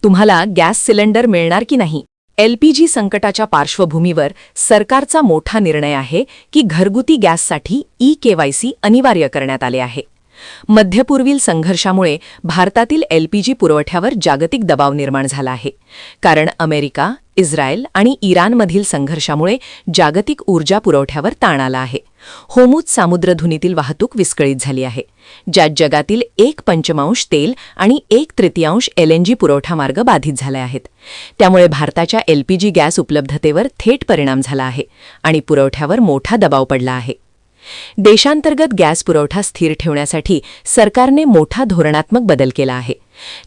तुम्हाला gas cylinder मिळणार की नाही? एलपीजी संकटाच्या पार्श्वभूमीवर सरकारचा मोठा निर्णय आहे की घरगुती गॅससाठी ई-केवायसी अनिवार्य करण्यात आले आहे. मध्यपूर्वील संघर्षामुळे भारतातील एलपीजी पुरवठ्यावर जागतिक दबाव निर्माण झाला आहे. कारण अमेरिका, इस्रायल आणि इराणमधील संघर्षामुळे जागतिक ऊर्जा पुरवठ्यावर ताण आला आहे. होमूज सामुद्रधुनीतील वाहतूक विस्कळीत झाली आहे, ज्यात जगातील 1/5 तेल आणि 1/3 LNG पुरवठा मार्ग बाधित झाले आहेत. त्यामुळे भारताच्या एलपीजी गॅस उपलब्धतेवर थेट परिणाम झाला आहे आणि पुरवठ्यावर मोठा दबाव पडला आहे. देशांतर्गत गॅस पुरवठा स्थिर ठेवण्यासाठी सरकारने मोठा धोरणात्मक बदल केला आहे.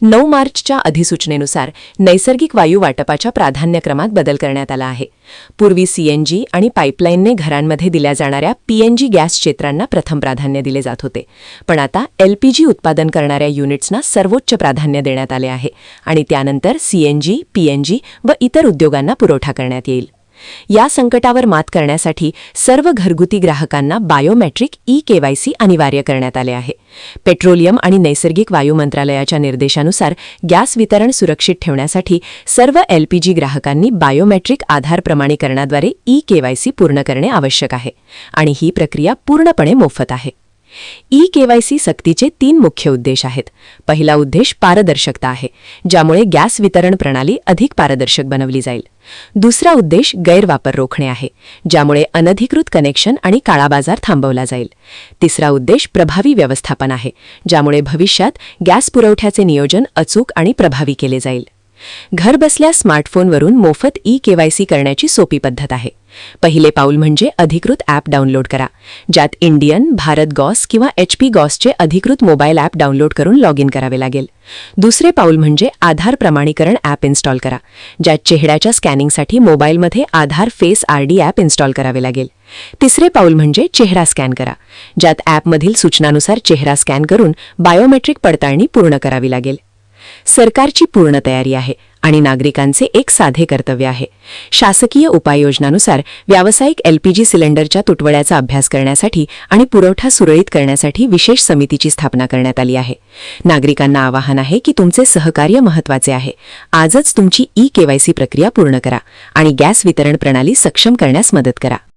9 मार्चच्या अधिसूचनेनुसार नैसर्गिक वायू वाटपाच्या प्राधान्यक्रमात बदल करण्यात आला आहे. पूर्वी सीएनजी आणि पाईपलाईनने घरांमध्ये दिल्या जाणाऱ्या पीएनजी गॅस क्षेत्रांना प्रथम प्राधान्य दिले जात होते, पण आता एलपीजी उत्पादन करणाऱ्या युनिट्सना सर्वोच्च प्राधान्य देण्यात आले आहे आणि त्यानंतर सीएनजी, पीएनजी व इतर उद्योगांना पुरवठा करण्यात येईल. या संकटावर मात करण्यासाठी सर्व घरगुती ग्राहकांना बायोमेट्रिक ई-केवायसी अनिवार्य करण्यात आले आहे. पेट्रोलियम आणि नैसर्गिक वायू मंत्रालयाच्या निर्देशानुसार गॅस वितरण सुरक्षित ठेवण्यासाठी सर्व एलपीजी ग्राहकांनी बायोमेट्रिक आधार प्रमाणीकरणाद्वारे ई-केवायसी पूर्ण करणे आवश्यक आहे आणि ही प्रक्रिया पूर्णपणे मोफत आहे. ई-केवायसी सक्तीचे 3 मुख्य उद्देश आहेत. पहिला उद्देश पारदर्शकता आहे, ज्यामुळे गॅस वितरण प्रणाली अधिक पारदर्शक बनवली जाईल. दुसरा उद्देश गैरवापर रोखणे आहे, ज्यामुळे अनधिकृत कनेक्शन आणि काळाबाजार थांबवला जाईल. तिसरा उद्देश प्रभावी व्यवस्थापन आहे, ज्यामुळे भविष्यात गॅस पुरवठ्याचे नियोजन अचूक आणि प्रभावी केले जाईल. घरबसल्या स्मार्टफोनवरून मोफत ई-केवायसी करण्याची सोपी पद्धत आहे. पहिले पाऊल म्हणजे अधिकृत ॲप डाउनलोड करा, ज्यात इंडियन, भारत गॅस किंवा HP गॅसचे अधिकृत मोबाईल ॲप डाउनलोड करून लॉग इन करावे लागेल. दुसरे पाऊल म्हणजे आधार प्रमाणीकरण ॲप इन्स्टॉल करा, ज्यात चेहऱ्याच्या स्कॅनिंगसाठी मोबाईलमध्ये आधार फेस ID ॲप इन्स्टॉल करावे लागेल. तिसरे पाऊल म्हणजे चेहरा स्कॅन करा, ज्यात ॲपमधील सूचनानुसार चेहरा स्कॅन करून बायोमेट्रिक पडताळणी पूर्ण करावी लागेल. सरकारची पूर्ण तयारी आहे आणि नागरिकांचे एक साधे कर्तव्य आहे. शासकीय उपाययोजनानुसार व्यावसायिक एलपीजी सिलेंडरच्या तुटवड्याचा अभ्यास करण्यासाठी आणि पुरवठा सुरळीत करण्यासाठी विशेष समितीची स्थापना करण्यात आली आहे. नागरिकांना आवाहन आहे की तुमचे सहकार्य महत्त्वाचे आहे. आजच तुमची ई-केवायसी प्रक्रिया पूर्ण करा आणि गॅस वितरण प्रणाली सक्षम करण्यास मदत करा.